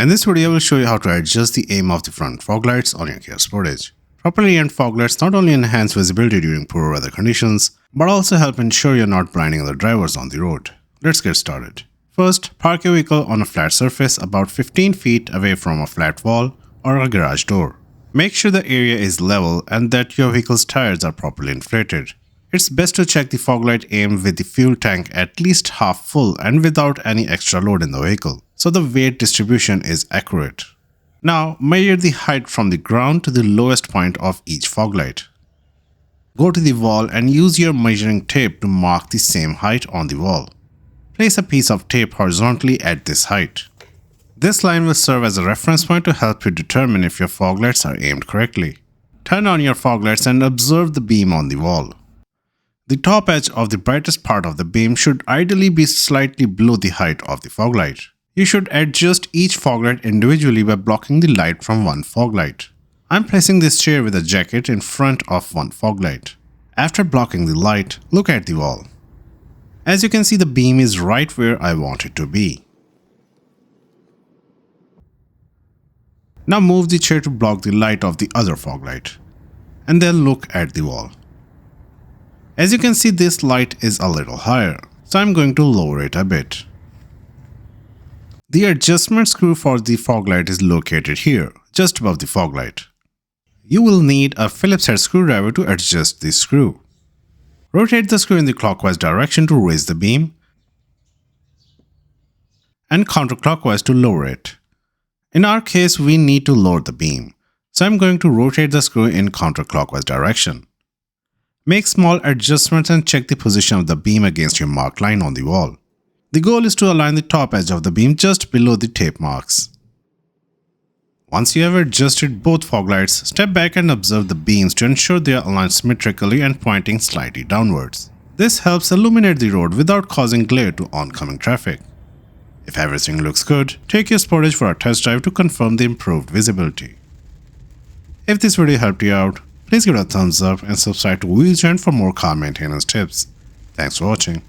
In this video, I will show you how to adjust the aim of the front fog lights on your Kia Sportage. Properly aimed fog lights not only enhance visibility during poor weather conditions, but also help ensure you're not blinding other drivers on the road. Let's get started. First, park your vehicle on a flat surface about 15 feet away from a flat wall or a garage door. Make sure the area is level and that your vehicle's tires are properly inflated. It's best to check the fog light aim with the fuel tank at least half full and without any extra load in the vehicle, so the weight distribution is accurate. Now, measure the height from the ground to the lowest point of each fog light. Go to the wall and use your measuring tape to mark the same height on the wall. Place a piece of tape horizontally at this height. This line will serve as a reference point to help you determine if your fog lights are aimed correctly. Turn on your fog lights and observe the beam on the wall. The top edge of the brightest part of the beam should ideally be slightly below the height of the fog light. You should adjust each fog light individually by blocking the light from one fog light. I'm placing this chair with a jacket in front of one fog light. After blocking the light, look at the wall. As you can see, the beam is right where I want it to be. Now move the chair to block the light of the other fog light, and then look at the wall. As you can see, this light is a little higher, so I'm going to lower it a bit. The adjustment screw for the fog light is located here, just above the fog light. You will need a Phillips head screwdriver to adjust this screw. Rotate the screw in the clockwise direction to raise the beam and counterclockwise to lower it. In our case, we need to lower the beam, so I'm going to rotate the screw in counterclockwise direction. Make small adjustments and check the position of the beam against your marked line on the wall. The goal is to align the top edge of the beam just below the tape marks. Once you have adjusted both fog lights, step back and observe the beams to ensure they are aligned symmetrically and pointing slightly downwards. This helps illuminate the road without causing glare to oncoming traffic. If everything looks good, take your Sportage for a test drive to confirm the improved visibility. If this video helped you out, please give it a thumbs up and subscribe to Wheels Joint for more car maintenance tips. Thanks for watching.